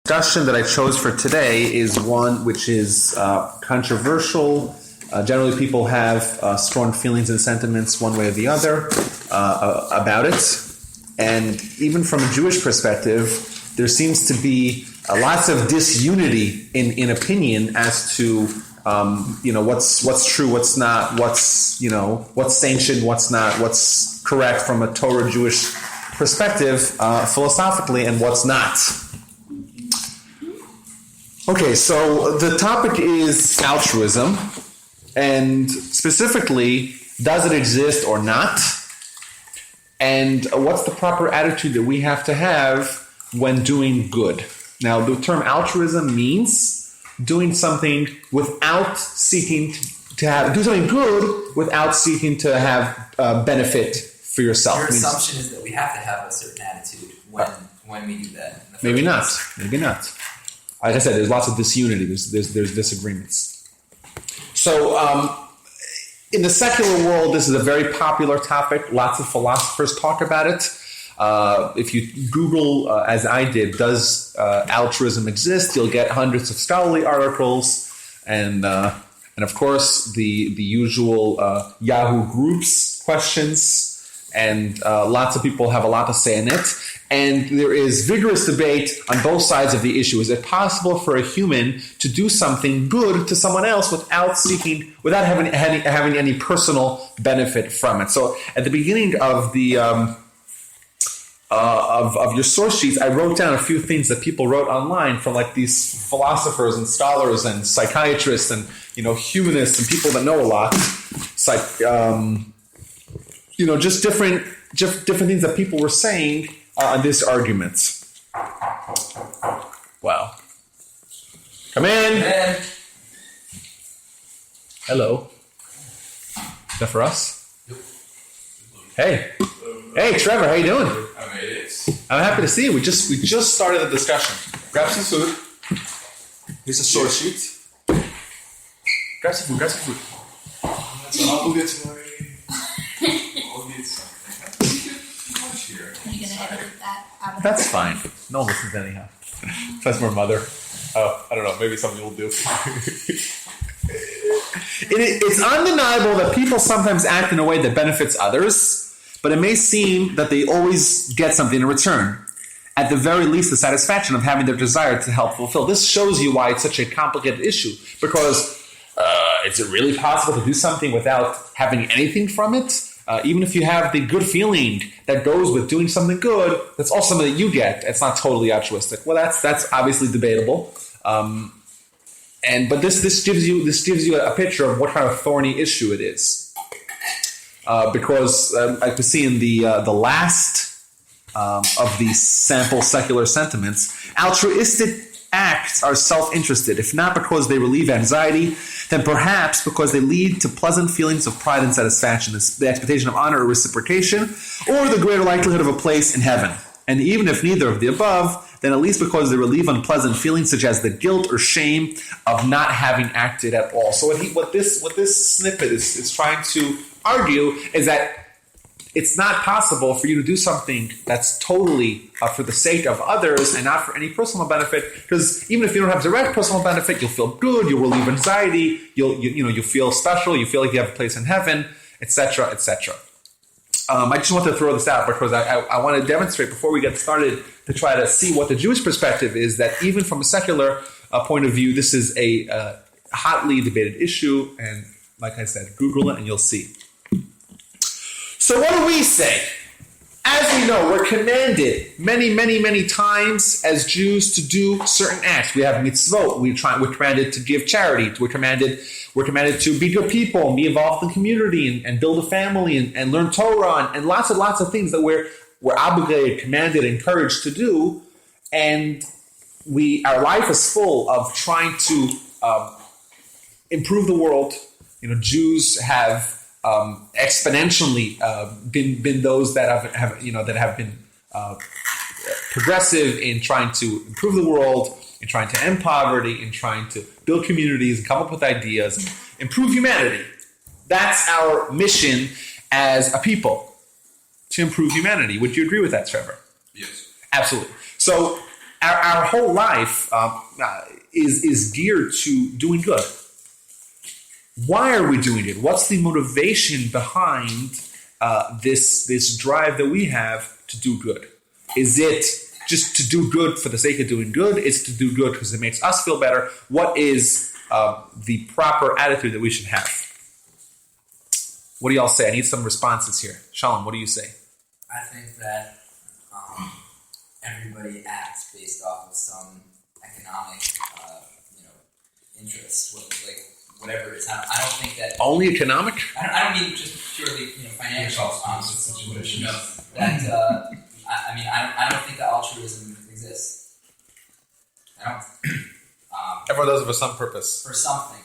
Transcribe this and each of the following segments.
discussion that I chose for today is one which is controversial. Generally, people have strong feelings and sentiments one way or the other about it. And even from a Jewish perspective, there seems to be lots of disunity in opinion as to what's true, what's not, what's sanctioned, what's not, what's correct from a Torah Jewish perspective philosophically, and what's not. Okay, so the topic is altruism, and specifically, does it exist or not? And what's the proper attitude that we have to have when doing good? Now, the term altruism means doing something without seeking to have, do something good without seeking to have benefit for yourself. Your assumption is that we have to have a certain attitude when we do that. Maybe not. Maybe not. Like I said, there's lots of disunity. There's disagreements. So, in the secular world, this is a very popular topic. Lots of philosophers talk about it. If you Google, as I did, does altruism exist? You'll get hundreds of scholarly articles, and of course the usual Yahoo groups questions, and lots of people have a lot to say in it. And there is vigorous debate on both sides of the issue. Is it possible for a human to do something good to someone else without having any personal benefit from it? So at the beginning of the of your source sheets, I wrote down a few things that people wrote online from like these philosophers and scholars and psychiatrists and humanists and people that know a lot. It's like just different things that people were saying on this argument. Wow. Come in. Hello. Is that for us? Yep. Hey. Hey, Trevor, how you doing? I made it. I'm happy to see you. We just started the discussion. Grab some food. Here's a source sheet. Grab some food. I'll get something. Are you going to edit that out of That's fine. No one listens anyhow. That's my mother. Oh, I don't know. Maybe something will do. It's undeniable that people sometimes act in a way that benefits others, but it may seem that they always get something in return. At the very least, the satisfaction of having their desire to help fulfill. This shows you why it's such a complicated issue, because is it really possible to do something without having anything from it? Even if you have the good feeling that goes with doing something good, that's also something that you get. It's not totally altruistic. Well, that's obviously debatable. But this gives you a picture of what kind of thorny issue it is. Because I could see in the last of these sample secular sentiments, altruistic acts are self-interested, if not because they relieve anxiety, then perhaps because they lead to pleasant feelings of pride and satisfaction, the expectation of honor or reciprocation, or the greater likelihood of a place in heaven. And even if neither of the above, then at least because they relieve unpleasant feelings such as the guilt or shame of not having acted at all. So what this snippet is trying to argue is that it's not possible for you to do something that's totally for the sake of others and not for any personal benefit. Because even if you don't have direct personal benefit, you'll feel good, you'll relieve anxiety, you'll feel special, you feel like you have a place in heaven, etc., etc. I just want to throw this out because I want to demonstrate before we get started to try to see what the Jewish perspective is, that even from a secular point of view, this is a hotly debated issue. And like I said, Google it and you'll see. So what do we say? As we know, we're commanded many, many, many times as Jews to do certain acts. We have mitzvot. We're commanded to give charity. We're commanded to be good people and be involved in the community and build a family and learn Torah and lots of things that we're obligated, commanded, encouraged to do. And our life is full of trying to improve the world. Jews have exponentially been those that have been progressive in trying to improve the world, in trying to end poverty, in trying to build communities and come up with ideas and improve humanity. That's our mission as a people, to improve humanity. Would you agree with that, Trevor? Yes. Absolutely. So our whole life is geared to doing good. Why are we doing it? What's the motivation behind this drive that we have to do good? Is it just to do good for the sake of doing good? Is it to do good because it makes us feel better? What is the proper attitude that we should have? What do y'all say? I need some responses here. Shalom, what do you say? I think that everybody acts based off of some economic, interest, whatever it is. I don't think that Only economic? I don't mean just purely, financial situation. That I don't think that altruism exists. I don't. Everyone does it for some purpose. For something,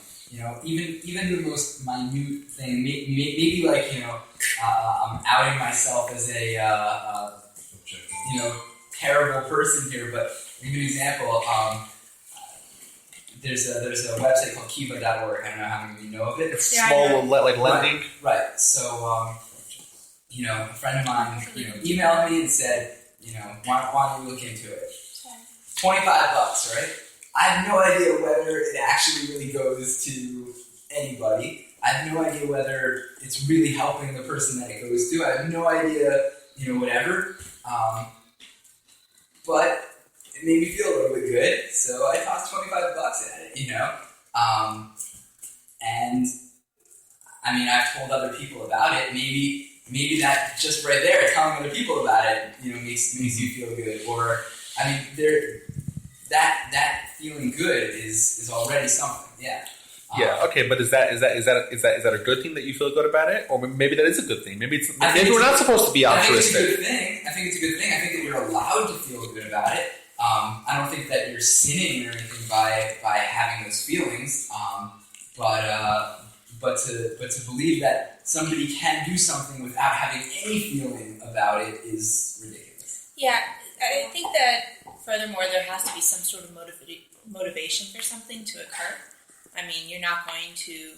even the most minute thing, maybe I'm outing myself as a terrible person here, but to give you an example, there's a website called kiva.org. I don't know how many of you know of it. It's small, like lending. Right. So, a friend of mine, emailed me and said, why don't you look into it? $25, right? I have no idea whether it actually really goes to anybody. I have no idea whether it's really helping the person that it goes to. I have no idea, whatever. But it made me feel a little bit good, so I tossed $25 at it, And I've told other people about it. Maybe that just right there, telling other people about it, makes you feel good. Or that feeling good is already something. Yeah. Yeah. Okay. But is that a good thing that you feel good about it, or maybe that is a good thing? Maybe we're not supposed to be altruistic. I think it's a good thing. I think that you're allowed to feel good about it. I don't think that you're sinning or anything by having those feelings. But to believe that somebody can do something without having any feeling about it is ridiculous. Yeah, I think that furthermore there has to be some sort of motivation for something to occur. You're not going to...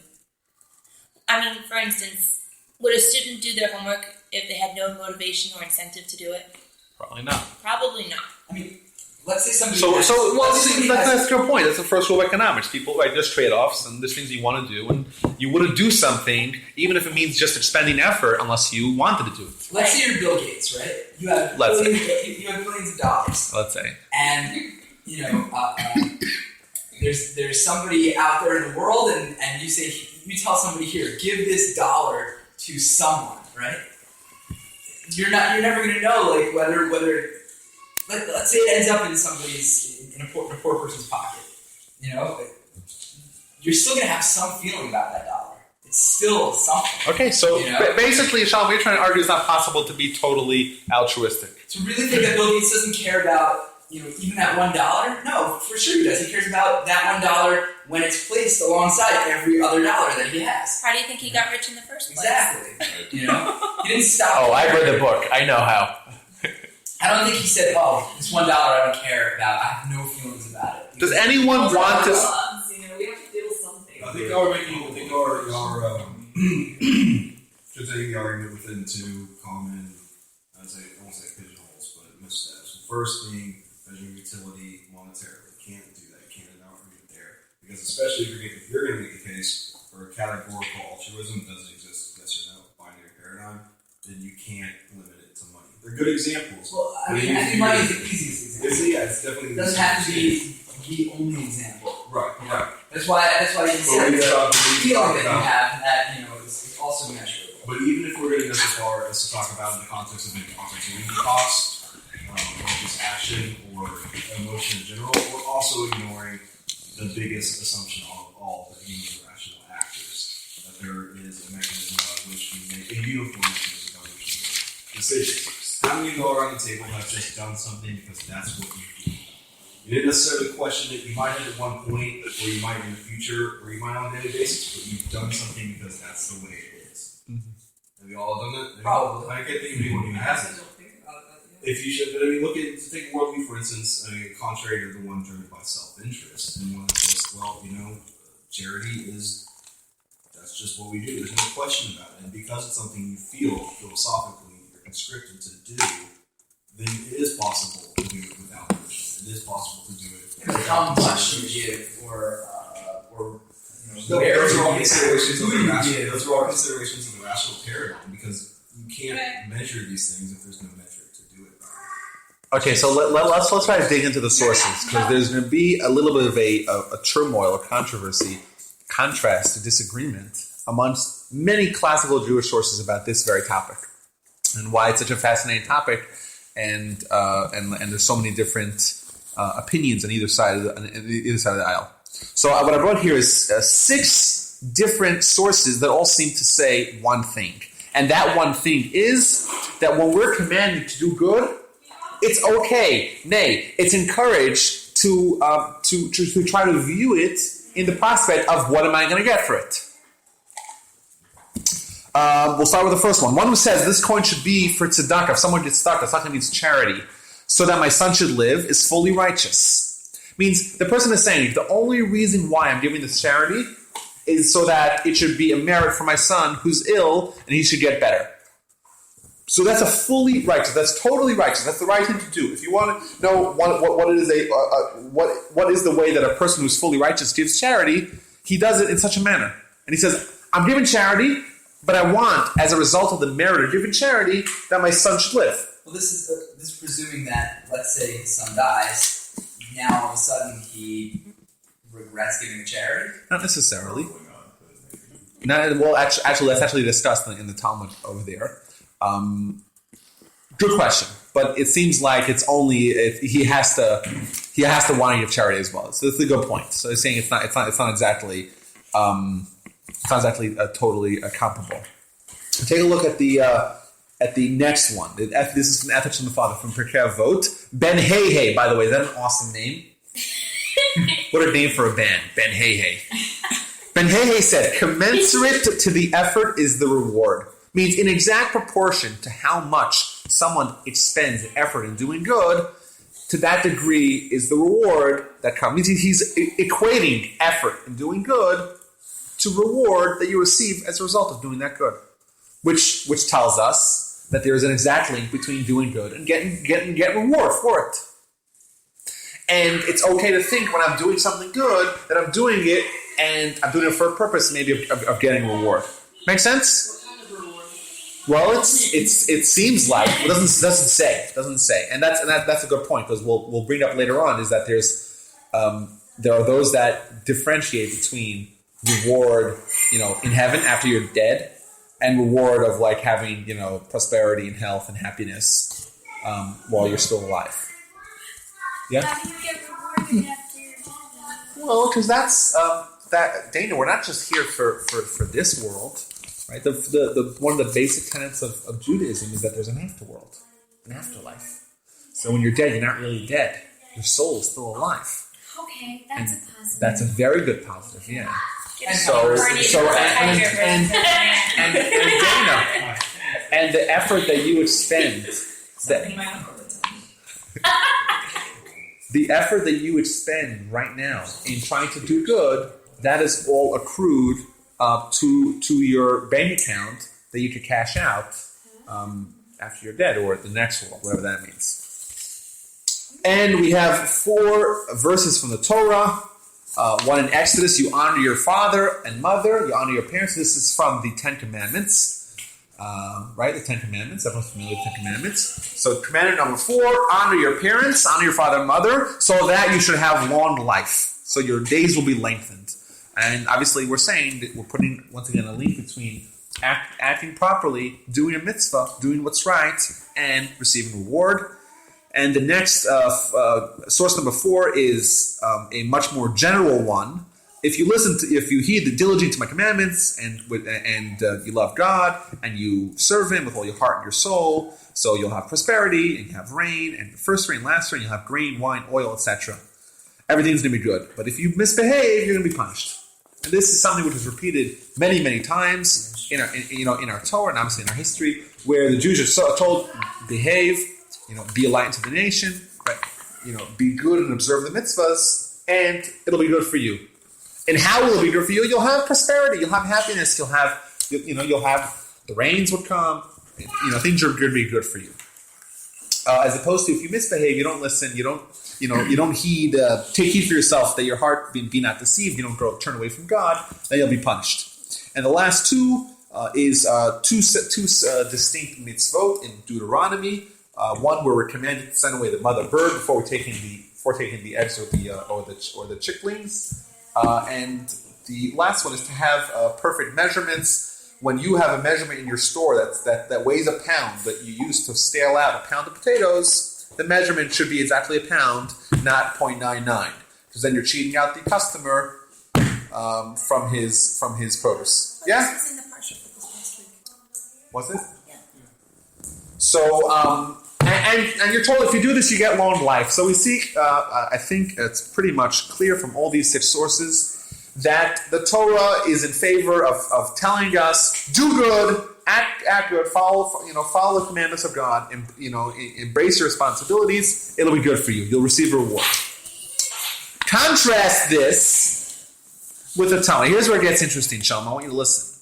for instance, would a student do their homework if they had no motivation or incentive to do it? Probably not. Probably not. Let's say somebody... That's your point. That's the first rule of economics. People, there's trade-offs, and there's things you want to do, and you wouldn't do something, even if it means just expending effort, unless you wanted to do it. Let's say you're Bill Gates, right? You have billions of dollars. Let's say. And, there's somebody out there in the world, and you tell somebody, here, give this dollar to someone, right? You're never going to know, whether let's say it ends up in a poor person's pocket. You're still going to have some feeling about that dollar. It's still something. Okay, so basically, Shalom, you're trying to argue it's not possible to be totally altruistic. To really think that Bill Gates doesn't care about even that $1? No, for sure he does. He cares about that $1 when it's placed alongside every other dollar that he has. How do you think he got rich in the first place? Exactly. He didn't stop. Oh, I read the book. I know how. I don't think he said, this $1 I don't care about. I have no feelings about it. Does anyone want to... We have to deal with something. I think y'all should take the argument within two common, I won't say pigeonholes, but missteps. The first being measuring utility monetarily. You can't do that. You can't argue it there. Because especially if you're going to make a case for a categorical altruism that doesn't exist, yes or no, binary paradigm, then you can't limit it to money. They're good examples. Well, I think money is the easiest example. Yeah, it's definitely it doesn't have to be the only example. Right. That's why you said the feeling that you have that is also measurable. But even if we're going to go so far as to talk about in the context of an opportunity cost, just action or emotion in general, we're also ignoring the biggest assumption of all that humans are rational actors. That there is a mechanism by which we make a uniform mechanism by which we make decisions. How many of you around the table have just done something because that's what you do? You didn't necessarily question it. You might have at one point, or you might in the future, or you might on a daily basis, but you've done something because that's the way it is. Mm-hmm. Have you all done that? Probably. I can't think of anyone who hasn't. If you should, but look at, to take worldview, for instance, contrary to the one driven by self-interest, and one that says, charity that's just what we do. There's no question about it. And because it's something you feel philosophically, you're conscripted to do, then it is possible to do it without permission. It is possible to do it. How much you give, or No, where those are all you give, considerations of who the you rational. give. Those are all considerations of the rational paradigm because you can't measure these things if there's no metric to do it. Okay, so let's try to dig into the sources because there's going to be a little bit of a turmoil, a controversy, contrast, a disagreement amongst many classical Jewish sources about this very topic and why it's such a fascinating topic, and there's so many different opinions on either side of the aisle. So what I brought here is 6 different sources that all seem to say one thing, and that one thing is that when we're commanded to do good, it's okay. Nay, it's encouraged to try to view it in the prospect of what am I going to get for it. We'll start with the first one. One who says this coin should be for tzedakah. If someone gets tzedakah, tzedakah means charity, so that my son should live, is fully righteous. Means the person is saying the only reason why I'm giving this charity is so that it should be a merit for my son who's ill and he should get better. So that's a fully righteous. That's totally righteous. That's the right thing to do. If you want to know what is the way that a person who's fully righteous gives charity, he does it in such a manner. And he says, I'm giving charity, but I want, as a result of the merit of giving charity, that my son should live. Well, this is presuming that, let's say his son dies, now all of a sudden he regrets giving the charity? Not necessarily. Well, actually, that's actually discussed in the Talmud over there. Good question, but it seems like it's only he has to want to give charity as well. So that's a good point. So he's saying it's not exactly totally comparable. Take a look at the next one. This is an ethics from the father from Pirkei Avot. Ben Hey. By the way, is that an awesome name? What a name for a band, Ben Hey. Ben Hey said, commensurate to the effort is the reward. Means in exact proportion to how much someone expends effort in doing good, to that degree is the reward that comes. Means he's equating effort in doing good to reward that you receive as a result of doing that good. Which tells us that there is an exact link between doing good and getting reward for it. And it's okay to think when I'm doing something good that I'm doing it and I'm doing it for a purpose maybe of getting reward. Make sense? Well, it seems like it doesn't say, and that's a good point because we'll bring it up later on. Is that there are those that differentiate between reward, in heaven after you're dead, and reward of like having prosperity and health and happiness while you're still alive. Yeah. How do you get rewarded after you're dead? Well, because that's that, Dana. We're not just here for this world. Right, the one of the basic tenets of Judaism is that there's an afterworld, an afterlife. So when you're dead, you're not really dead. Your soul is still alive. Okay, that's a positive. That's a very good positive, yeah. And Dana, and the effort that you expend, the effort that you expend right now in trying to do good, that is all accrued to your bank account that you could cash out after you're dead or at the next world, whatever that means. And we have 4 verses from the Torah. One in Exodus, you honor your father and mother, you honor your parents. This is from the 10 Commandments, right? The 10 Commandments, everyone's familiar with the 10 Commandments. So commandment number 4, honor your parents, honor your father and mother, so that you should have long life. So your days will be lengthened. And obviously we're saying that we're putting, once again, a link between acting properly, doing a mitzvah, doing what's right, and receiving reward. And the next source number 4 is a much more general one. If you heed diligently to my commandments, and you love God, and you serve Him with all your heart and your soul, so you'll have prosperity, and you have rain, and first rain, last rain, you'll have grain, wine, oil, etc. Everything's going to be good. But if you misbehave, you're going to be punished. And this is something which is repeated many, many times in our Torah and obviously in our history, where the Jews are told, behave, be a light to the nation, right? Be good and observe the mitzvahs, and it'll be good for you. And how will it be good for you? You'll have prosperity, you'll have happiness, you'll have the rains would come, things are going to be good for you. as opposed to if you misbehave, you don't listen, you don't heed, take heed for yourself that your heart be not deceived, you don't turn away from God, then you'll be punished. And the last two is two distinct mitzvot in Deuteronomy. One where we're commanded to send away the mother bird before taking the eggs or the chicklings, and the last one is to have perfect measurements. When you have a measurement in your store that weighs a pound that you use to scale out a pound of potatoes, the measurement should be exactly a pound, not 0.99, because then you're cheating out the customer from his produce. Yeah. This was in the partial for this past week. Was it? Yeah. So, and you're told if you do this, you get long life. So we see, I think it's pretty much clear from all these 6 sources that the Torah is in favor of telling us, do good, act good, follow the commandments of God, and embrace your responsibilities. It'll be good for you. You'll receive a reward. Contrast this with the Talmud. Here's where it gets interesting, Shalom. I want you to listen.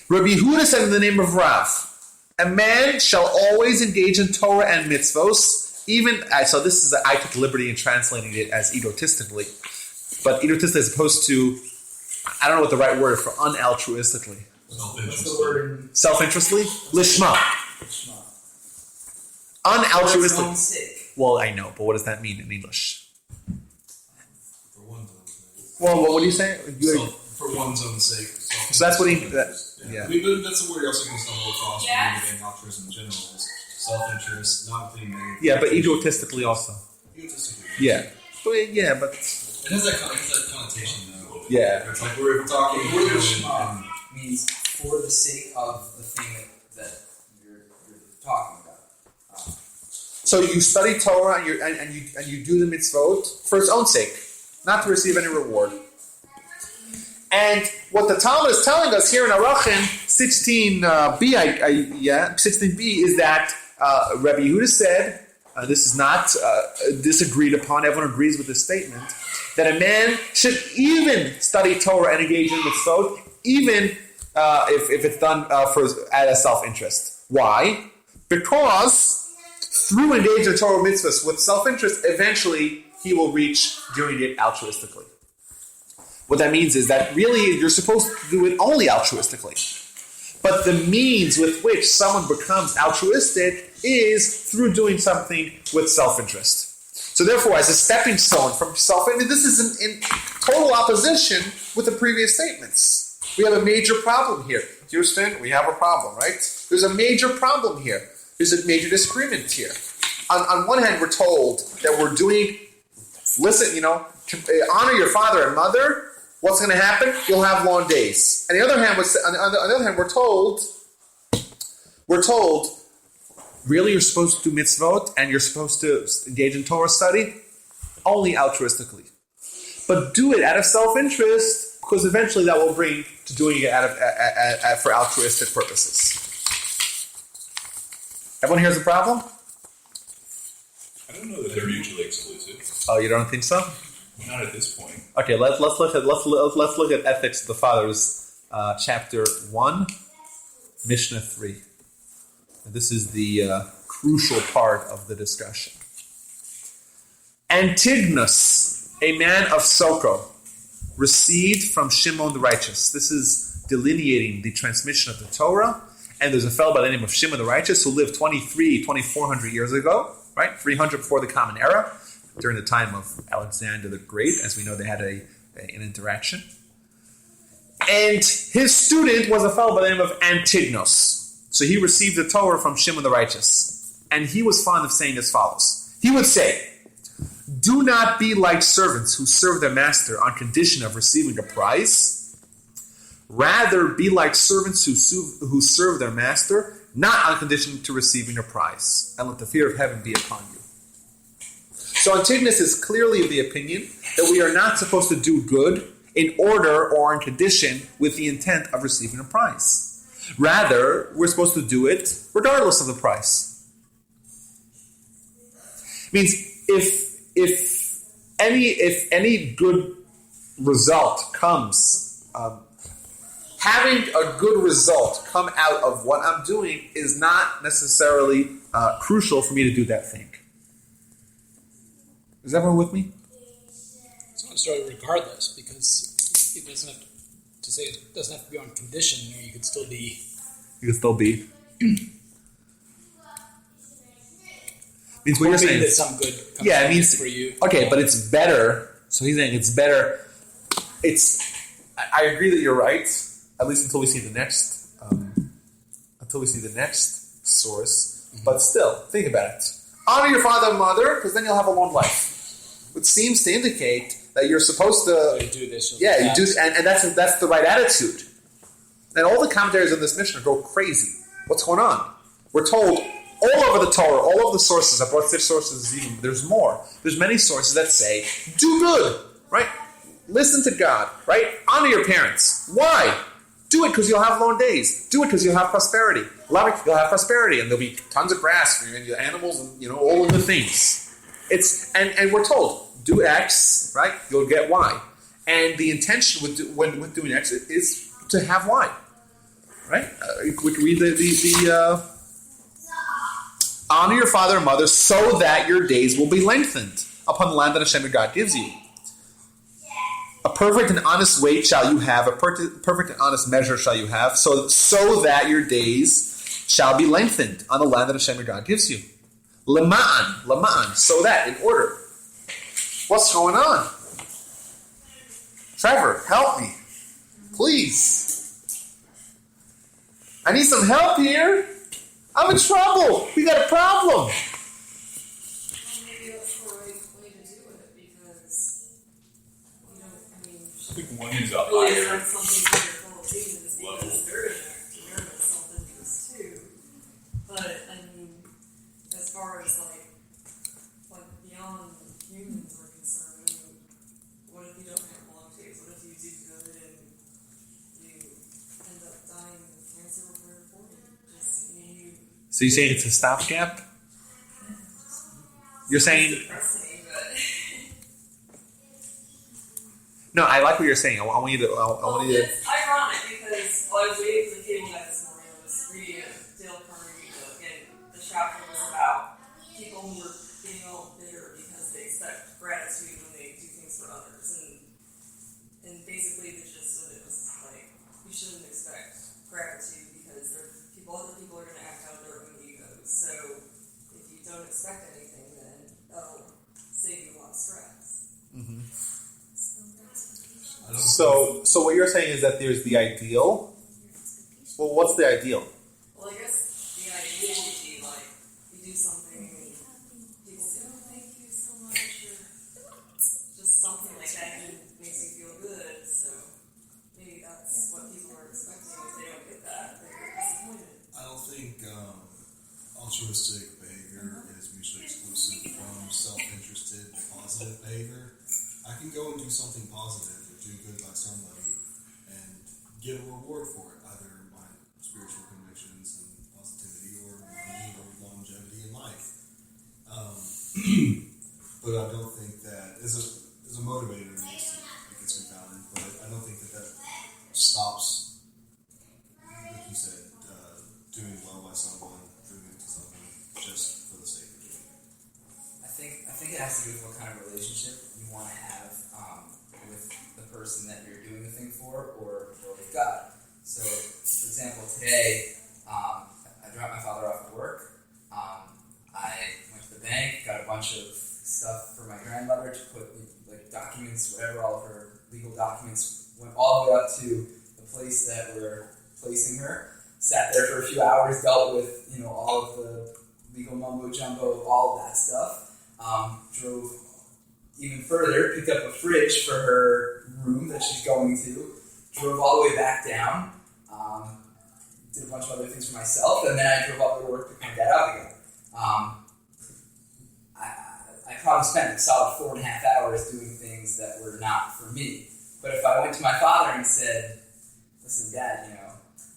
Rabbi Yehuda said in the name of Rav, a man shall always engage in Torah and mitzvos, so this is, I took liberty in translating it as egotistically, but egotistically as opposed to, I don't know what the right word for unaltruistically. What's the word? Self-interestly? Lishma. Unaltruistically. Sick. Well, I know, but what does that mean in English? For one's own sake. Well, what do you say? For one's own sake. So that's what he... Yeah. But that's the word you're also going to stumble across when you're altruism in general. Is self-interest, not being negative. Yeah, but egotistically also. Egotistically. Yeah. But It has that connotation, though. Yeah. It's like we're talking... Means for the sake of the thing that you're talking about. So you study Torah and you do the mitzvot for its own sake, not to receive any reward. And what the Talmud is telling us here in Arachin 16b, 16b is that Rabbi Yehuda said, this is not disagreed upon, everyone agrees with this statement, that a man should even study Torah and engage in mitzvot, even if it's done out of self-interest. Why? Because through engaging in Torah mitzvahs with self-interest, eventually he will reach doing it altruistically. What that means is that really you're supposed to do it only altruistically. But the means with which someone becomes altruistic is through doing something with self-interest. So therefore, as a stepping stone from self-interest, this is in total opposition with the previous statements. We have a major problem here. Houston, we have a problem, right? There's a major problem here. There's a major disagreement here. On one hand, we're told that we're doing, honor your father and mother. What's going to happen? You'll have long days. And on the other hand, we're told, really you're supposed to do mitzvot and you're supposed to engage in Torah study only altruistically. But do it out of self-interest because eventually that will bring to doing it for altruistic purposes. Everyone here's the problem? I don't know that they're mutually exclusive. Oh, you don't think so? Not at this point. Okay, let's look at Ethics of the Fathers, chapter 1, Mishnah 3. And this is the crucial part of the discussion. Antigonus, a man of Soko, received from Shimon the righteous. This is delineating the transmission of the Torah. And there's a fellow by the name of Shimon the righteous who lived 2,400 years ago, right? 300 before the Common Era, during the time of Alexander the Great. As we know, they had an interaction. And his student was a fellow by the name of Antigonus. So he received the Torah from Shimon the righteous. And he was fond of saying as follows. He would say, do not be like servants who serve their master on condition of receiving a prize. Rather, be like servants who serve their master, not on condition to receiving a prize. And let the fear of heaven be upon you. So Antigonus is clearly of the opinion that we are not supposed to do good in order or on condition with the intent of receiving a prize. Rather, we're supposed to do it regardless of the price. It means if any good result comes having a good result come out of what I'm doing is not necessarily crucial for me to do that thing. Is everyone with me? It's not necessarily regardless, because it doesn't have to say it doesn't have to be on condition, or you could still be. You can still be. Means what you're saying. That some good comes Yeah, it means for you. Okay, but it's better. So he's saying it's better. I agree that you're right. At least until we see the next. Source. Mm-hmm. But still, think about it. Honor your father and mother, because then you'll have a long life. Which seems to indicate that you're supposed to. So you do this. Yeah, you do, and that's the right attitude. And all the commentaries on this Mishnah go crazy. What's going on? We're told all over the Torah, all over the sources. I brought 6 sources. Even there's more. There's many sources that say, "Do good." Right? Listen to God. Right? Honor your parents. Why? Do it because you'll have long days. Do it because you'll have prosperity. You'll have prosperity, and there'll be tons of grass for you and your animals, and all of the things. And we're told, do X, right? You'll get Y. And the intention with doing X is to have Y, right? We can read the honor your father and mother so that your days will be lengthened upon the land that Hashem your God gives you. A perfect and honest weight shall you have, a perfect and honest measure shall you have, so that your days shall be lengthened on the land that Hashem your God gives you. Lama'an, so that, in order. What's going on? Trevor, help me. Please. I need some help here. I'm in trouble. We got a problem. Maybe that's the right way to do it, because, I think one is a really higher learn something from your fellow humans, because they're in their self-interest too. But, as far as, beyond humans are concerned, what if you don't have long days? What if you do good and you end up dying of cancer before you're 40? So you're saying it's a stopgap? You're saying... Depressing, but... No, I like what you're saying. I want you to... It's ironic because I was waiting for the cable guy this morning. I was reading a Dale Carnegie book, and the chapter was about people who were getting all bitter because they expect gratitude when they do things for others. And basically the gist of it was you shouldn't expect gratitude because other people are going to act out of their own egos. So if you don't expect anything, then that'll save you a lot of stress. Mm-hmm. So what you're saying is that there's the ideal. Well, what's the ideal? Well, I guess the idea would be you do something and people say, "Oh, thank you so much," or just something like that makes you feel good. So maybe that's what people are expecting. If they don't get that, they're disappointed. I don't think altruistic behavior is mutually exclusive from self-interested positive behavior. I can go and do something positive or do good by somebody and get a reward for it, either my spiritual convictions and positivity or money or longevity in life. But I don't think that is a motivator it gets confounded, but I don't think that stops, like you said, doing well by someone, doing it to someone just for the sake of doing it. I think it has to do with what kind of relationship you want to have with the person that you're doing the thing for, or with God. So, for example, today I dropped my father off at work. I went to the bank, got a bunch of stuff for my grandmother to put documents, whatever, all of her legal documents. Went all the way up to the place that we're placing her. Sat there for a few hours, dealt with all of the legal mumbo jumbo, all of that stuff. Drove even further, picked up a fridge for her room that she's going to, drove all the way back down, did a bunch of other things for myself, and then I drove up to work to pick that up again. I probably spent a solid 4.5 hours doing things that were not for me. But if I went to my father and said, "Listen, Dad,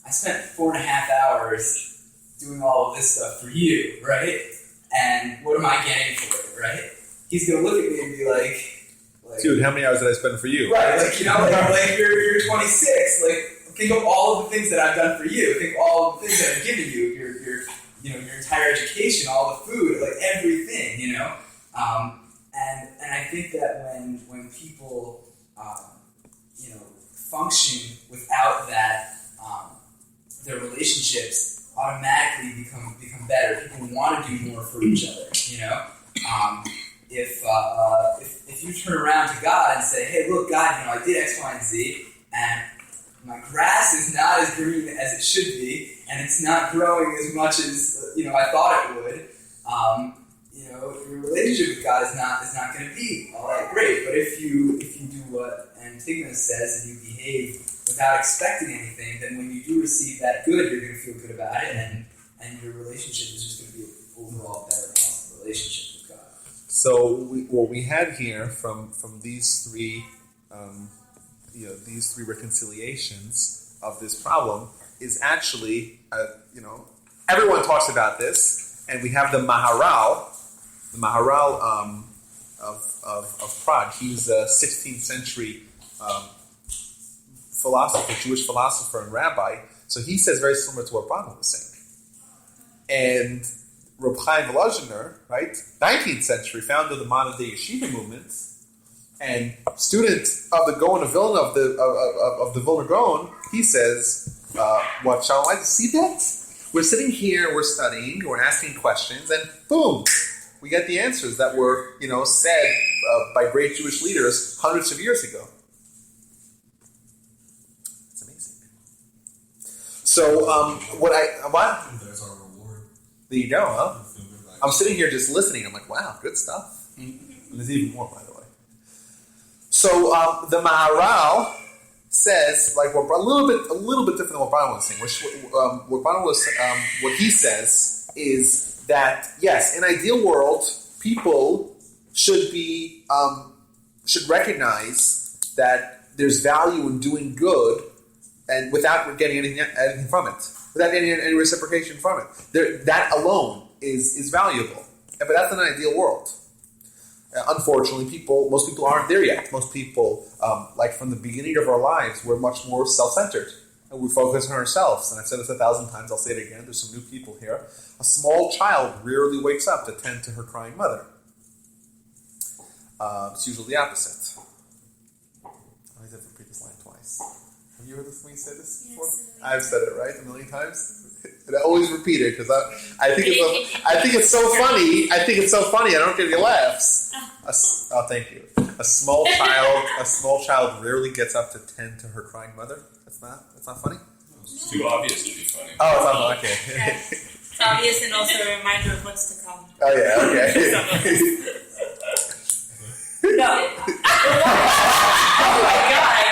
I spent 4.5 hours doing all of this stuff for you, right? And what am I getting for it, right?" He's going to look at me and be like, Dude, how many hours did I spend for you? Right, you're 26, think of all of the things that I've done for you. Think of all of the things that I've given you. Your entire education, all the food, like everything. And I think that when people function without that, their relationships automatically become better. People want to do more for each other. If you turn around to God and say, "Hey, look, God, I did X, Y, and Z, and my grass is not as green as it should be, and it's not growing as much as I thought it would," your relationship with God is not going to be all that great. But if you do what Antigonus says and you behave without expecting anything, then when you do receive that good, you're going to feel good about it, and your relationship is just going to be an overall better relationship with God. So what we had here from these three reconciliations of this problem is actually everyone talks about this, and we have the Maharal of Prague. He's a 16th century Jewish philosopher and rabbi. So he says very similar to what Bronwyn was saying. And Reb Chaim Volozhiner, right, 19th century, founder of the modern day yeshiva movement, and student of the Gaon of Vilna, of the Vilna Gaon, he says, "What shall I see that? We're sitting here, we're studying, we're asking questions, and boom, we get the answers that were, said by great Jewish leaders hundreds of years ago." It's amazing. So, what? There's our reward. There you go, huh? I'm sitting here just listening. I'm like, wow, good stuff. And there's even more, by the way. So the Maharal says, like, a little bit different than what Brian was saying. What he says is that yes, in an ideal world, people should recognize that there's value in doing good, and without getting anything from it, without getting any reciprocation from it. That alone is valuable. But that's an ideal world. Unfortunately, most people aren't there yet. Most people, like from the beginning of our lives, we're much more self-centered. And we focus on ourselves. And I've said this 1,000 times, I'll say it again. There's some new people here. A small child rarely wakes up to tend to her crying mother. It's usually the opposite. I always have to repeat this line twice. Have you heard this when you said this before? Yes. I've said it, right? 1,000,000 times? And I always repeat it because I think it's so funny. I think it's so funny. I don't get any laughs. Thank you. A small child rarely gets up to tend to her crying mother. That's not funny. It's too obvious to be funny. Oh, it's not okay. It's obvious and also a reminder of what's to come. Oh yeah, okay. No. Oh my god.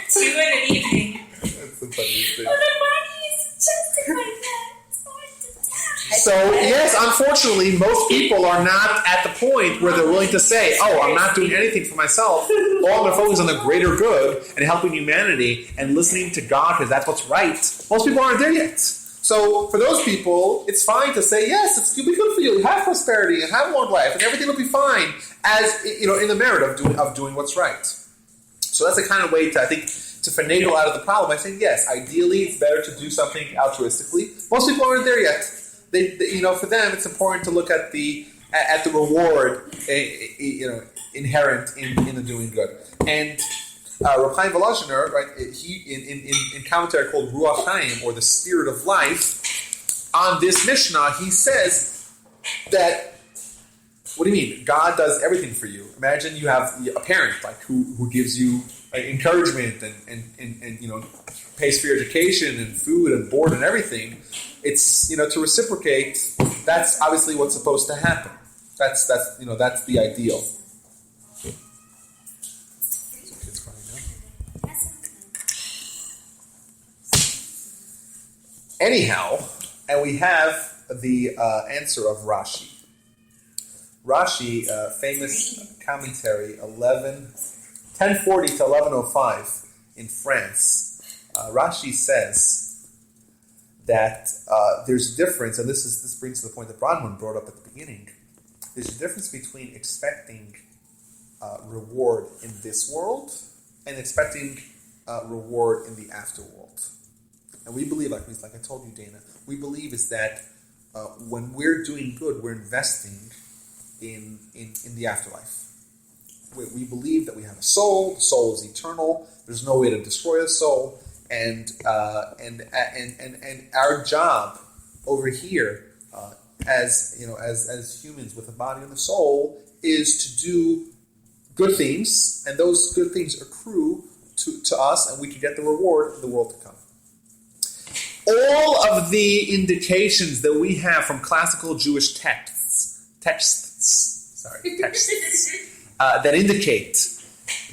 2 in an evening. That's the funniest thing. Well, then why do you suggest it like that? It's hard to tell. So yes, unfortunately, most people are not at the point where they're willing to say, "Oh, I'm not doing anything for myself. All I'm going to focus on the greater good and helping humanity and listening to God because that's what's right." Most people aren't there yet. So for those people, it's fine to say, "Yes, it'll be good for you. Have prosperity and have a long life, and everything will be fine." As in the merit of doing what's right. So that's the kind of way to finagle out of the problem by saying, yes, ideally it's better to do something altruistically. Most people aren't there yet. For them, it's important to look at the reward, inherent in the doing good. And Rabbi Chaim Volozhiner, right? He in commentary called Ruach Chaim, or the Spirit of Life, on this Mishnah, he says that. What do you mean? God does everything for you. Imagine you have a parent who gives you encouragement and pays for your education and food and board and everything. It's to reciprocate. That's obviously what's supposed to happen. That's the ideal. Anyhow, and we have the answer of Rashi. Rashi, famous commentary, 1040 to 1105 in France. Rashi says that there's a difference, and this brings to the point that Bronwyn brought up at the beginning. There's a difference between expecting reward in this world and expecting reward in the afterworld. And we believe, like I told you, Dana, we believe is that when we're doing good, we're investing in the afterlife. We believe that we have a soul. The soul is eternal. There's no way to destroy a soul, and our job over here, as humans with a body and a soul, is to do good things, and those good things accrue to us, and we can get the reward in the world to come. All of the indications that we have from classical Jewish texts that indicate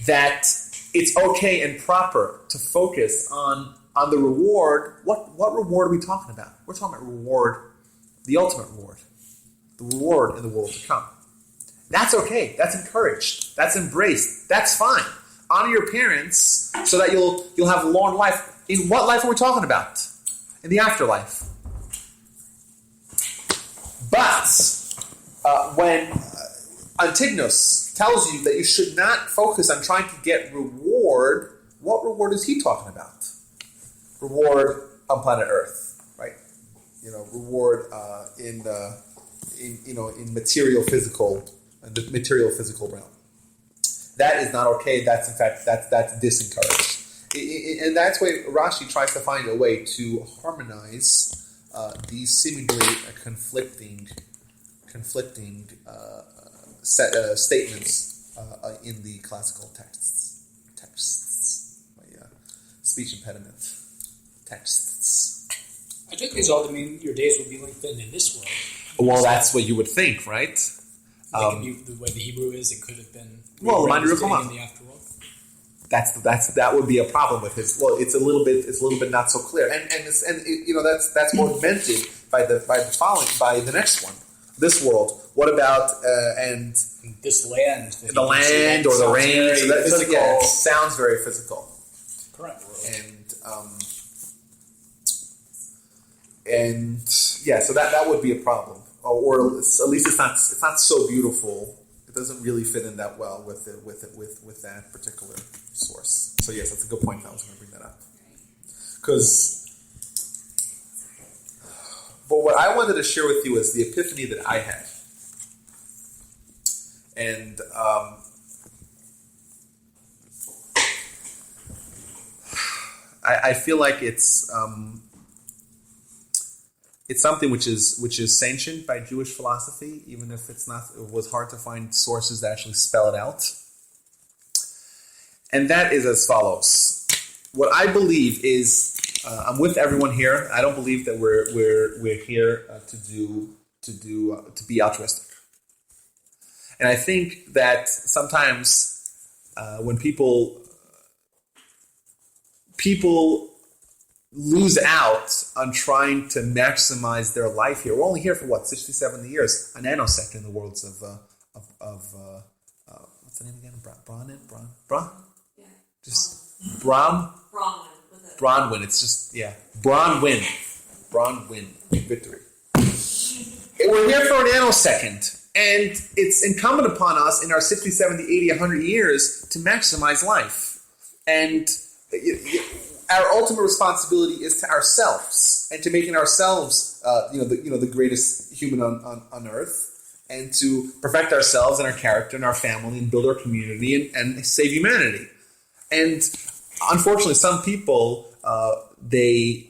that it's okay and proper to focus on the reward. What reward are we talking about? We're talking about reward, the ultimate reward, the reward in the world to come. That's okay. That's encouraged. That's embraced. That's fine. Honor your parents so that you'll have a long life. In what life are we talking about? In the afterlife. But when Antigonus tells you that you should not focus on trying to get reward, what reward is he talking about? Reward on planet Earth, right? Reward in material physical, the material physical realm. That is not okay. That's in fact that's disencouraged. And that's why Rashi tries to find a way to harmonize these seemingly conflicting statements in the classical texts. My speech impediment. Texts. I took these all to mean your days will be lengthened in this world. Well, that's what you would think, right? The way the Hebrew is, it could have been in the afterworld. That would be a problem with his. Well, it's a little bit not so clear, and that's augmented by the next one. This world. What about and this land? The land or the rain? So physical. Sounds very physical. Correct. So that would be a problem, or at least it's not so beautiful. It doesn't really fit in that well with that particular source. So yes, that's a good point. I was going to bring that up but what I wanted to share with you is the epiphany that I had, and I feel like it's something which is sanctioned by Jewish philosophy, even if it was hard to find sources that actually spell it out. And that is as follows. What I believe is, I'm with everyone here. I don't believe that we're here to be altruistic. And I think that sometimes when people lose out on trying to maximize their life here. We're only here for 60, 70 years, a nanosecond in the worlds of what's the name again? Bronwyn. It's just Bronwyn victory. We're here for a nanosecond, and it's incumbent upon us in our 60, 70, 80, 100 years to maximize life. And our ultimate responsibility is to ourselves and to making ourselves, the greatest human on earth, and to perfect ourselves and our character and our family and build our community and save humanity. And unfortunately, some people they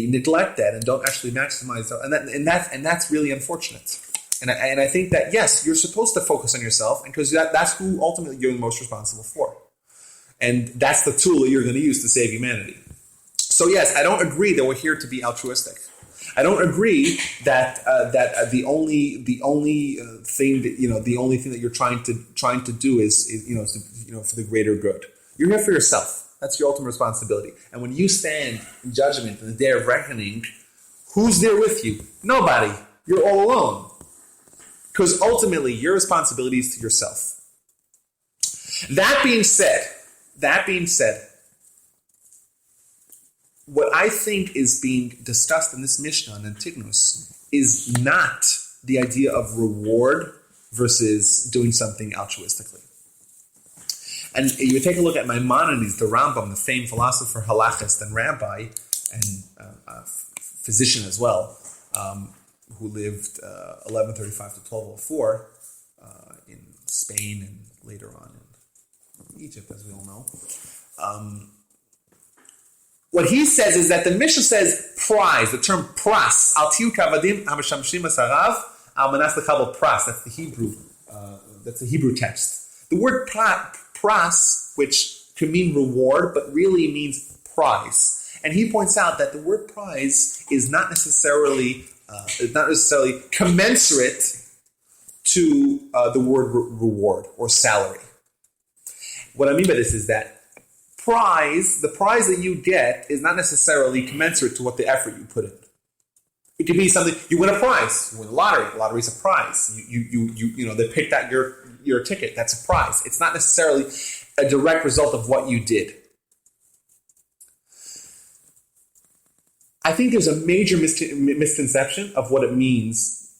neglect that and don't actually maximize that, and that's really unfortunate. And I think that yes, you're supposed to focus on yourself, because that's who ultimately you're the most responsible for. And that's the tool that you're going to use to save humanity. So yes, I don't agree that we're here to be altruistic. I don't agree that the only thing that you're trying to do is for the greater good. You're here for yourself. That's your ultimate responsibility. And when you stand in judgment in the day of reckoning, who's there with you? Nobody. You're all alone. Because ultimately, your responsibility is to yourself. That being said, what I think is being discussed in this Mishnah on Antigonus is not the idea of reward versus doing something altruistically. And you take a look at Maimonides, the Rambam, the famed philosopher, halachist, and rabbi, and physician as well, who lived 1135 to 1204 in Spain and later on in Egypt, as we all know. What he says is that the Mishnah says prize, the term pras, al tiyu kavadim hamashamshim asarav al manas lekabel pras. That's the Hebrew text. The word pras, which can mean reward, but really means prize. And he points out that the word prize is not necessarily commensurate to the word reward or salary. What I mean by this is that the prize that you get is not necessarily commensurate to what the effort you put in. It could be something, you win a prize, you win the lottery. The lottery is a prize. You they picked out your ticket. That's a prize. It's not necessarily a direct result of what you did. I think there's a major misconception of what it means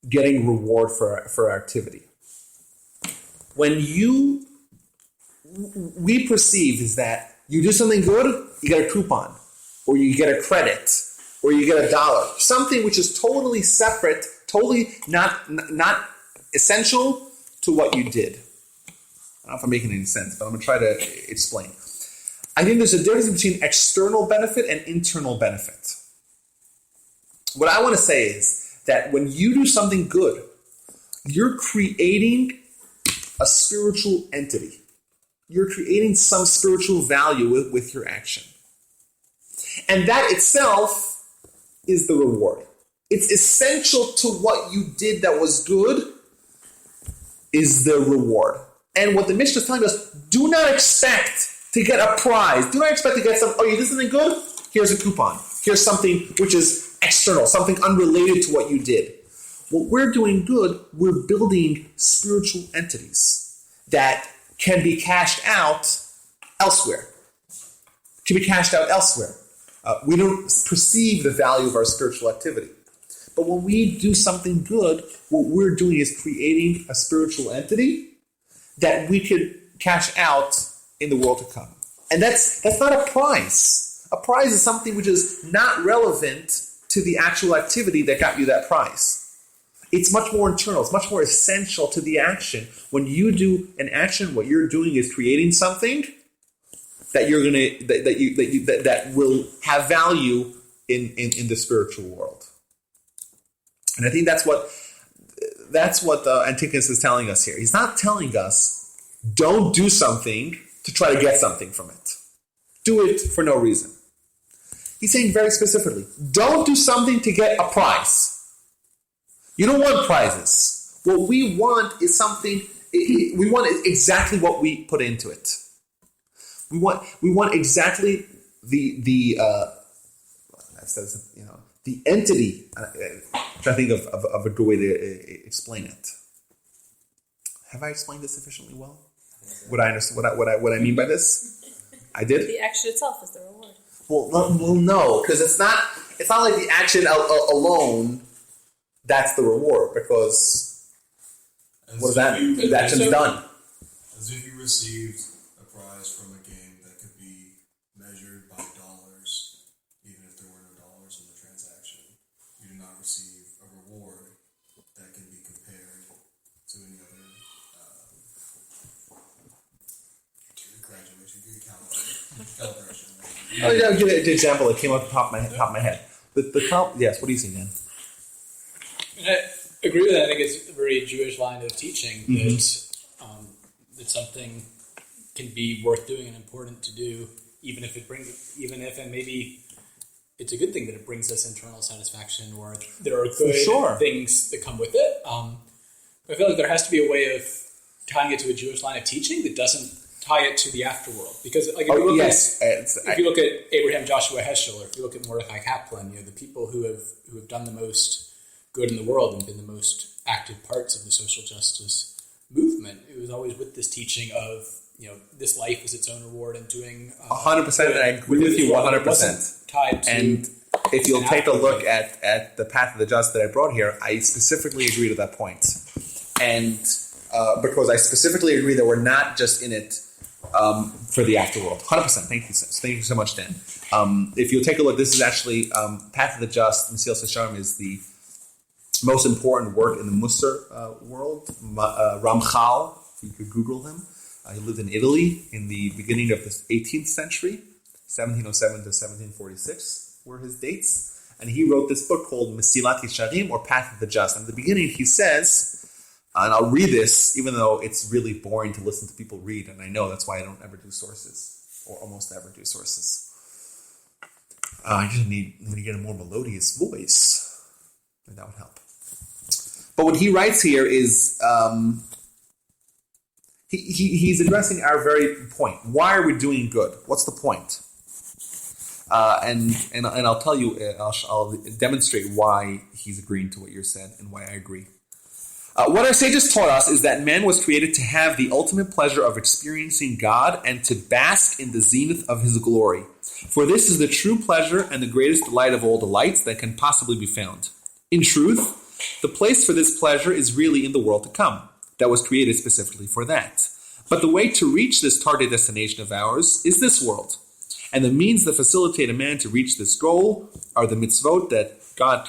getting reward for our activity. When we perceive is that you do something good, you get a coupon, or you get a credit, or you get $1. Something which is totally separate, totally not essential to what you did. I don't know if I'm making any sense, but I'm going to try to explain. I think there's a difference between external benefit and internal benefit. What I want to say is that when you do something good, you're creating a spiritual entity. You're creating some spiritual value with your action. And that itself is the reward. It's essential to what you did that was good is the reward. And what the Mishnah is telling us, do not expect to get a prize. Do not expect to get you did something good? Here's a coupon. Here's something which is external, something unrelated to what you did. What we're doing good, we're building spiritual entities that can be cashed out elsewhere. We don't perceive the value of our spiritual activity. But when we do something good, what we're doing is creating a spiritual entity that we could cash out in the world to come. And that's not a prize. A prize is something which is not relevant to the actual activity that got you that prize. It's much more internal. It's much more essential to the action. When you do an action, what you're doing is creating something that you're gonna that will have value in the spiritual world. And I think that's what Antigonus is telling us here. He's not telling us don't do something to try to get something from it. Do it for no reason. He's saying very specifically, don't do something to get a prize. You don't want prizes. What we want is something. We want exactly what we put into it. We want exactly the entity. I'm trying to think of a good way to explain it. Have I explained this sufficiently well? What I mean by this? I did. The action itself is the reward. Well, no, because it's not like the action alone. That's the reward, because what does that mean? The action's done. As if you received a prize from a game that could be measured by dollars, even if there were no dollars in the transaction. You do not receive a reward that can be compared to any other graduation, calibration. I'll give you an example that came off the top of my head. Yes, what do you see, Dan? I agree with that. I think it's a very Jewish line of teaching that something can be worth doing and important to do, even if and maybe it's a good thing that it brings us internal satisfaction, or there are good things that come with it. I feel like there has to be a way of tying it to a Jewish line of teaching that doesn't tie it to the afterworld, because if you look at Abraham Joshua Heschel, or if you look at Mordecai Kaplan, the people who have done the most good in the world and been the most active parts of the social justice movement, it was always with this teaching of this life is its own reward, and doing 100%. And I agree with you 100%. Tied to, and if you'll take a look at the path of the just that I brought here, I specifically agree to that point, and because I specifically agree that we're not just in it for the afterworld. 100%. Thank you so much, Dan. If you'll take a look, this is actually Path of the Just. Mesilas Yesharim is the most important work in the Musar world. Ramchal, you could Google him. He lived in Italy in the beginning of the 18th century, 1707 to 1746 were his dates. And he wrote this book called Mesilat Yesharim, or Path of the Just. And at the beginning he says, and I'll read this, even though it's really boring to listen to people read, and I know that's why I don't ever do sources, or almost never do sources. I just need to get a more melodious voice, and that would help. But what he writes here is, he's addressing our very point. Why are we doing good? What's the point? And I'll tell you, I'll demonstrate why he's agreeing to what you said and why I agree. What our sages taught us is that man was created to have the ultimate pleasure of experiencing God and to bask in the zenith of his glory. For this is the true pleasure and the greatest delight of all delights that can possibly be found. In truth, the place for this pleasure is really in the world to come, that was created specifically for that. But the way to reach this target destination of ours is this world. And the means that facilitate a man to reach this goal are the mitzvot that God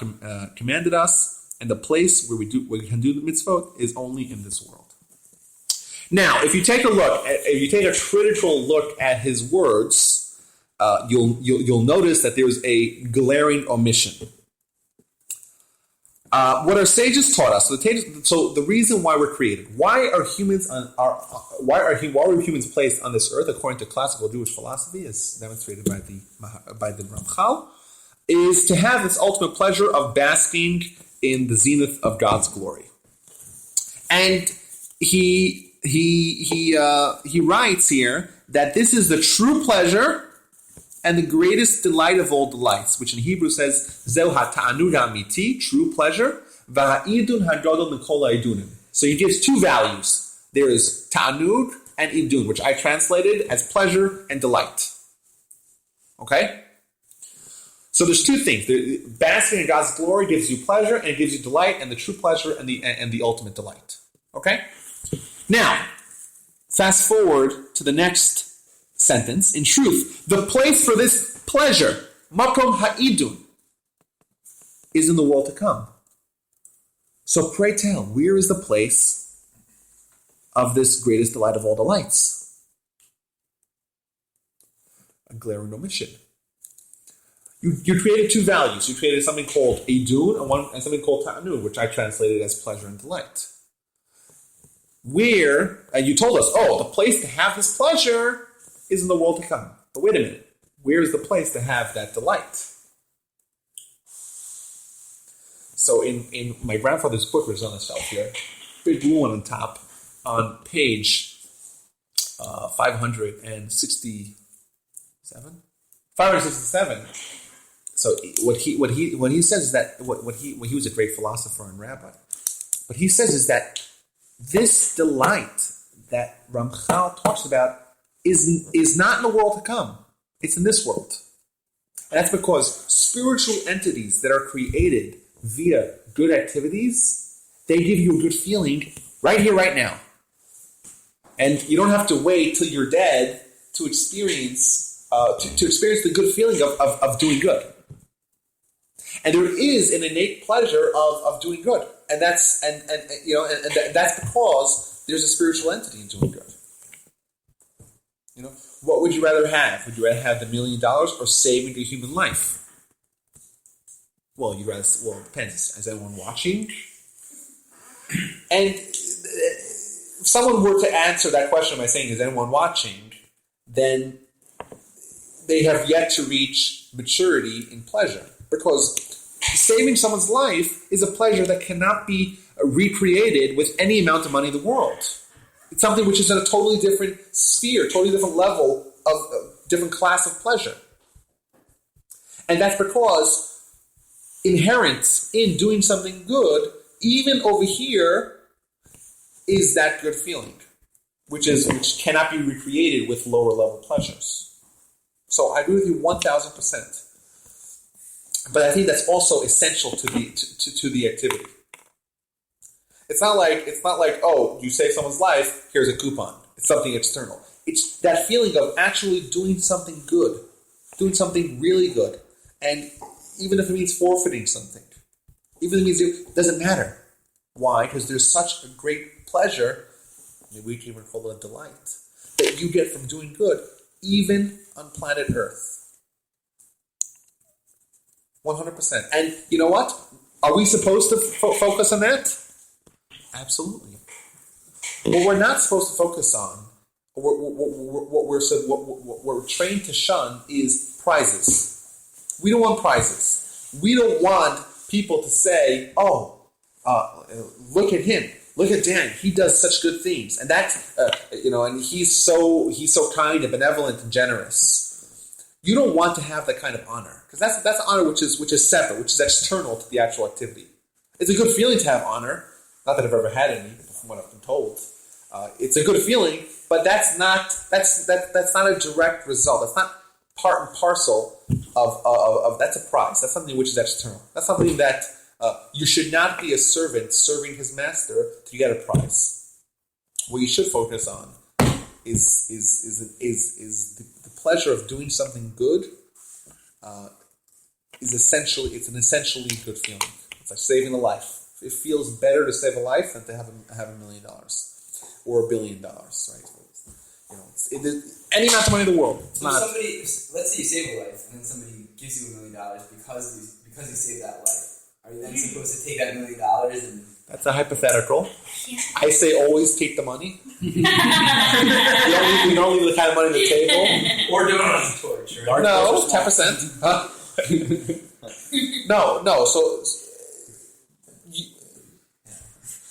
commanded us, and the place where we can do the mitzvot is only in this world. Now, if you take a critical look at his words, you'll notice that there's a glaring omission. What our sages taught us. So the reason why we're created, why are humans placed on this earth, according to classical Jewish philosophy, as demonstrated by the Ramchal, is to have this ultimate pleasure of basking in the zenith of God's glory. And he writes here that this is the true pleasure and the greatest delight of all delights, which in Hebrew says, Zeu ha'ta'anud ha'amiti, true pleasure, v'ha'idun ha'gadol mikol ha'idunim. So he gives two values. There is ta'anud and idun, which I translated as pleasure and delight. Okay? So there's two things. Basking in God's glory gives you pleasure, and it gives you delight, and the true pleasure and the ultimate delight. Okay? Now, fast forward to the next sentence. In truth, the place for this pleasure, makom ha'idun, is in the world to come. So pray tell, where is the place of this greatest delight of all delights? A glaring omission. You created two values. You created something called idun and something called ta'anud, which I translated as pleasure and delight. And you told us, the place to have this pleasure is in the world to come. But wait a minute. Where is the place to have that delight? So in my grandfather's book, which is on the shelf here, big blue one on top, on page 567. So what he says is that he was a great philosopher and rabbi. What he says is that this delight that Ramchal talks about is not in the world to come. It's in this world. And that's because spiritual entities that are created via good activities, they give you a good feeling right here, right now. And you don't have to wait till you're dead to experience the good feeling of doing good. And there is an innate pleasure of doing good. And that's because there's a spiritual entity in doing good. What would you rather have? Would you rather have the $1 million or saving a human life? Well, it depends. Is anyone watching? And if someone were to answer that question by saying, is anyone watching? Then they have yet to reach maturity in pleasure. Because saving someone's life is a pleasure that cannot be recreated with any amount of money in the world. It's something which is in a totally different sphere, totally different level of different class of pleasure. And that's because inherent in doing something good, even over here, is that good feeling, which cannot be recreated with lower level pleasures. So I agree with you 1,000%. But I think that's also essential to the activity. It's not like, you save someone's life, here's a coupon. It's something external. It's that feeling of actually doing something good, doing something really good, and even if it means forfeiting something, even if it means it doesn't matter. Why? Because there's such a great pleasure, maybe we can even call it a delight, that you get from doing good, even on planet Earth. 100%. And you know what? Are we supposed to focus on that? Absolutely. What we're not supposed to focus on, what we're trained to shun, is prizes. We don't want prizes. We don't want people to say, look at him. Look at Dan. He does such good things. And that's, and he's so kind and benevolent and generous. You don't want to have that kind of honor. Because that's honor which is separate, which is external to the actual activity. It's a good feeling to have honor. Not that I've ever had any, from what I've been told. It's a good feeling, but that's not a direct result. That's not part and parcel of that's a prize. That's something which is external. That's something that you should not be a servant serving his master to get a prize. What you should focus on is the pleasure of doing something good. It's an essentially good feeling. It's like saving a life. It feels better to save a life than to have $1 million or $1 billion, right? Any amount of money in the world. So somebody, let's say you save a life, and then somebody gives you $1 million because you saved that life. Are you then supposed to take that $1 million and? That's a hypothetical. Yeah. I say always take the money. You don't leave the kind of money on the table. Or do it on a torch. Right? No, 10%. Huh? No. So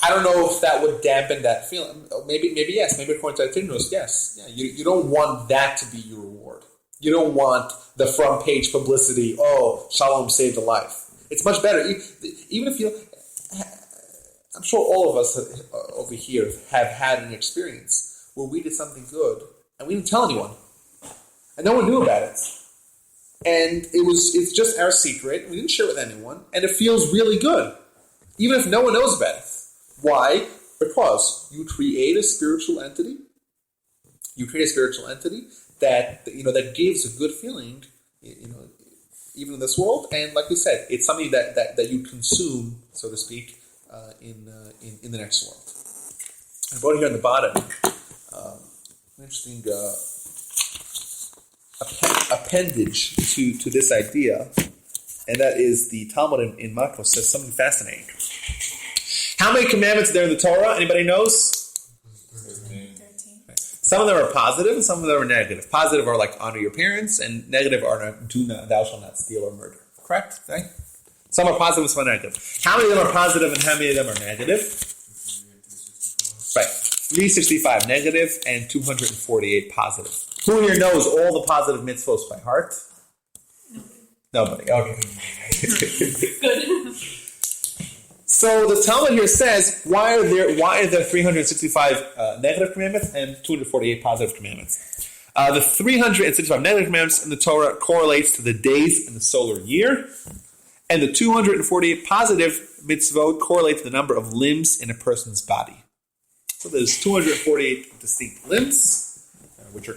I don't know if that would dampen that feeling. Maybe yes. Maybe according to Altruism, yes. Yeah, you don't want that to be your reward. You don't want the front page publicity. Oh, Shalom saved a life. It's much better. Even if you, I'm sure all of us over here have had an experience where we did something good and we didn't tell anyone, and no one knew about it. And it's just our secret. We didn't share it with anyone, and it feels really good, even if no one knows about it. Why? Because you create a spiritual entity. You create a spiritual entity that gives a good feeling, even in this world. And like we said, it's something that you consume, so to speak, in the next world. I wrote here on the bottom an interesting appendage to this idea, and that is the Talmud in Makos says something fascinating. How many commandments are there in the Torah? Anybody knows? 13. Some of them are positive, and some of them are negative. Positive are like honor your parents, and negative are thou shalt not steal or murder. Correct? Right? Some are positive, some are negative. How many of them are positive, and how many of them are negative? Right. 365 negative and 248 positive. Who here knows all the positive mitzvos by heart? Nobody. Okay. Good. So the Talmud here says, why are there 365 negative commandments and 248 positive commandments? The 365 negative commandments in the Torah correlates to the days in the solar year, and the 248 positive mitzvot correlate to the number of limbs in a person's body. So there's 248 distinct limbs, which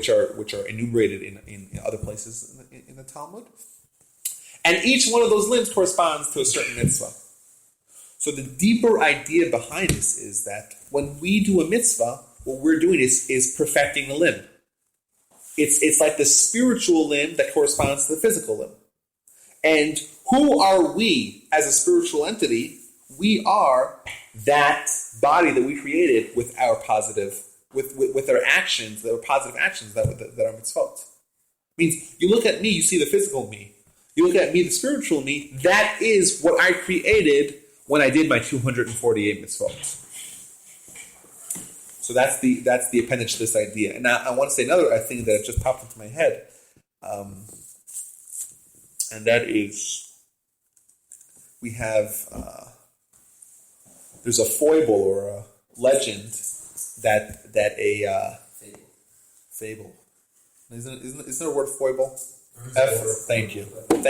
are enumerated in other places in the Talmud, and each one of those limbs corresponds to a certain mitzvah. So the deeper idea behind this is that when we do a mitzvah, what we're doing is perfecting the limb. It's like the spiritual limb that corresponds to the physical limb. And who are we as a spiritual entity? We are that body that we created with our positive, with our actions, that are positive actions that are mitzvot. Means you look at me, you see the physical me. You look at me, the spiritual me. That is what I created when I did my 248 mitzvot. So that's the appendage to this idea. And now I want to say another thing that just popped into my head, and that is we have there's a foible or a legend that a fable. Isn't there a word foible? Thank you. Like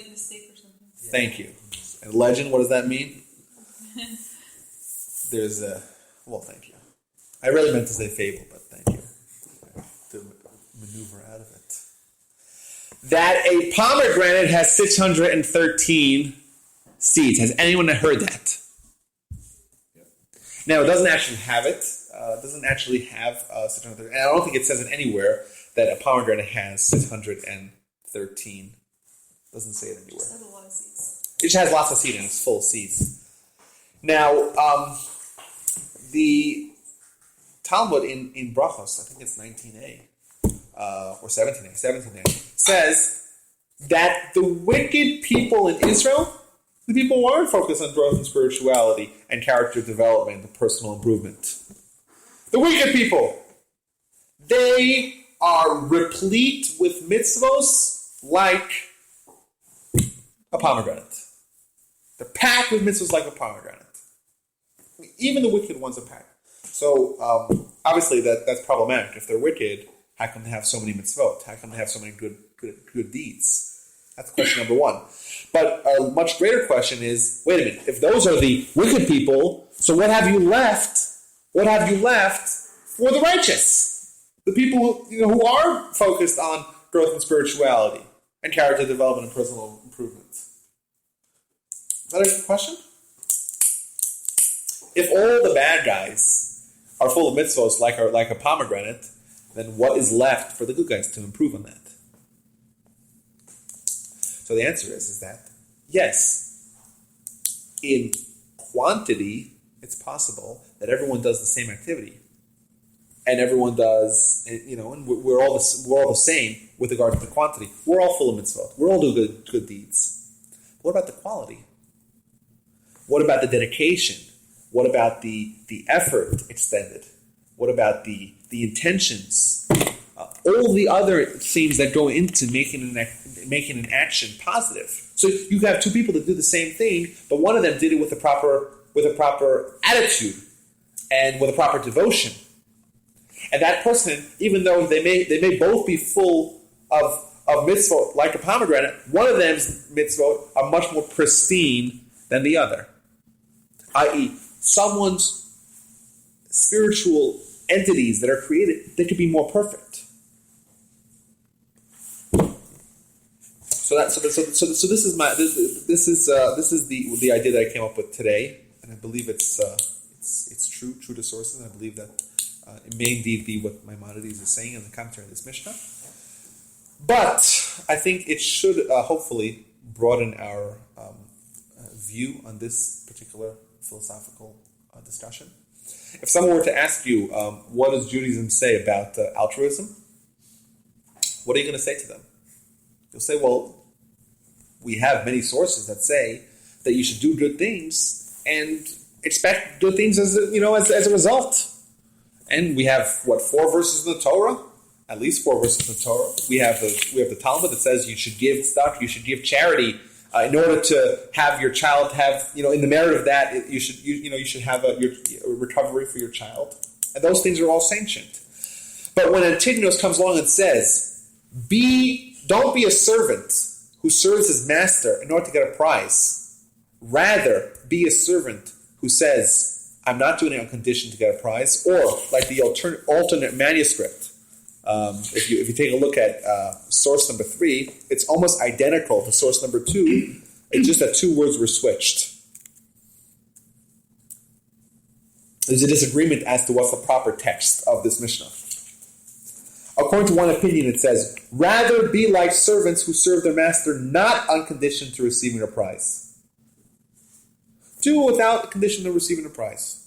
mistake or something. Thank you. And legend, what does that mean? There's a... Well, thank you. I really meant to say fable, but thank you. maneuver out of it. That a pomegranate has 613 seeds. Has anyone heard that? Now, it doesn't actually have it. It doesn't actually have 613. And I don't think it says it anywhere that a pomegranate has 613. It doesn't say it anywhere. It has a lot of seeds. It just has lots of seeds and it's full of seeds. Now, the Talmud in Brachos, I think it's 19a, or 17a, says that the wicked people in Israel, the people who aren't focused on growth and spirituality and character development and personal improvement, the wicked people, they are replete with mitzvos like a pomegranate. They're packed with mitzvahs like a pomegranate. Even the wicked ones are packed. So, obviously, that's problematic. If they're wicked, how come they have so many mitzvot? How come they have so many good deeds? That's question number one. But a much greater question is, wait a minute, if those are the wicked people, so what have you left? What have you left for the righteous? The people who are focused on growth and spirituality and character development and personal improvement. Is that a good question? If all the bad guys are full of mitzvos like a pomegranate, then what is left for the good guys to improve on that? So the answer is that, yes, in quantity, it's possible that everyone does the same activity. And everyone does, and we're all the same with regard to the quantity. We're all full of mitzvot. We're all doing good deeds. What about the quality? What about the dedication? What about the effort extended? What about the intentions? All the other things that go into making an action positive. So you have two people that do the same thing, but one of them did it with a proper attitude and with a proper devotion. And that person, even though they may both be full of mitzvot like a pomegranate, one of them's mitzvot are much more pristine than the other. I.e., someone's spiritual entities that are created, they could be more perfect. So this is the idea that I came up with today, and I believe it's true to sources, and I believe that it may indeed be what Maimonides is saying in the commentary of this Mishnah. But I think it should hopefully broaden our view on this particular philosophical discussion. If someone were to ask you, what does Judaism say about altruism? What are you going to say to them? You'll say, well, we have many sources that say that you should do good things and expect good things as a result. And we have 4 verses in the Torah? At least 4 verses in the Torah. We have the Talmud that says you should give stuff, you should give charity in order to have your child have, in the merit of that, you should have a recovery for your child. And those things are all sanctioned. But when Antigonus comes along and says, don't be a servant who serves his master in order to get a prize. Rather, be a servant who says, I'm not doing it on condition to get a prize, or like the alternate manuscript. If you take a look at source number 3, it's almost identical to source number 2. It's just that 2 words were switched. There's a disagreement as to what's the proper text of this Mishnah. According to one opinion, it says, rather be like servants who serve their master not on condition to receiving a prize. Do without condition of receiving a prize.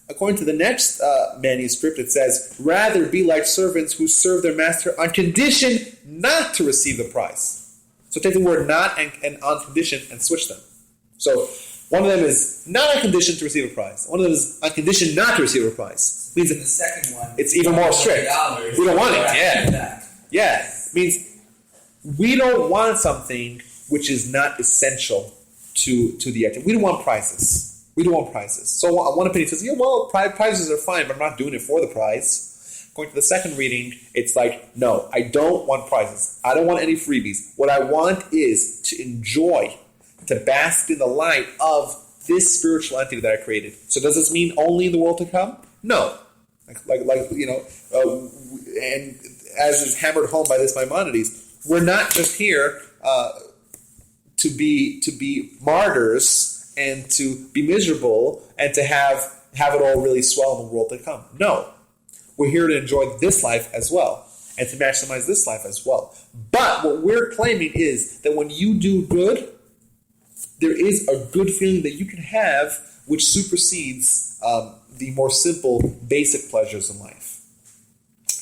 According to the next manuscript, it says, rather be like servants who serve their master on condition not to receive the prize. So take the word not and on condition and switch them. So one of them is not on condition to receive a prize. One of them is on condition not to receive a prize. Means The second one, it's even more strict. We don't want it. Yeah. It means we don't want something which is not essential to the activity. We don't want prizes. So one opinion says, prizes are fine, but I'm not doing it for the prize. Going to the second reading, it's like, no, I don't want prizes. I don't want any freebies. What I want is to enjoy, to bask in the light of this spiritual entity that I created. So does this mean only in the world to come? No. And as is hammered home by this Maimonides, we're not just here to be martyrs and to be miserable and to have it all really swell in the world to come. No. We're here to enjoy this life as well and to maximize this life as well. But what we're claiming is that when you do good, there is a good feeling that you can have which supersedes the more simple, basic pleasures in life.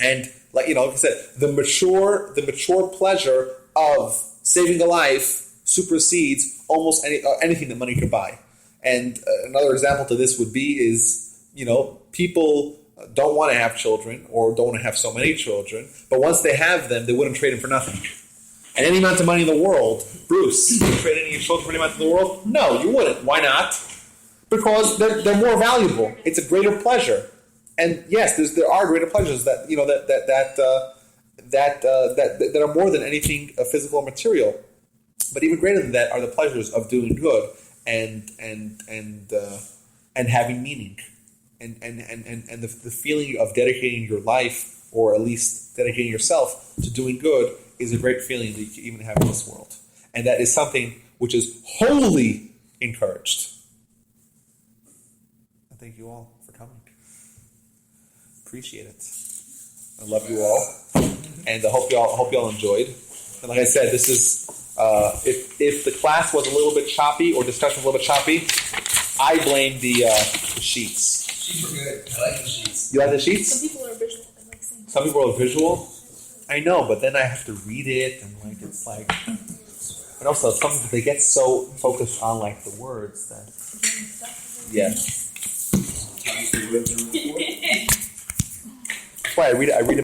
And like I said, the mature pleasure of saving a life supersedes almost anything that money could buy. And another example to this would be is, people don't want to have children or don't want to have so many children, but once they have them, they wouldn't trade them for nothing. And any amount of money in the world, Bruce, would you trade any of your children for any amount in the world? No, you wouldn't. Why not? Because they're more valuable. It's a greater pleasure. And yes, there are greater pleasures that that are more than anything physical or material. But even greater than that are the pleasures of doing good and having meaning. And the feeling of dedicating your life, or at least dedicating yourself to doing good, is a great feeling that you can even have in this world. And that is something which is wholly encouraged. I thank you all for coming. Appreciate it. I love you all. And I hope you all enjoyed. And like I said, this is if the class was a little bit choppy or discussion was a little bit choppy, I blame the sheets. Sheets were good. I like the sheets. You like the sheets? Some people are visual. They like seeing. Some people are visual. I know, but then I have to read it, and it's like. And also, some they get so focused on the words that. Yes. That's why I read it.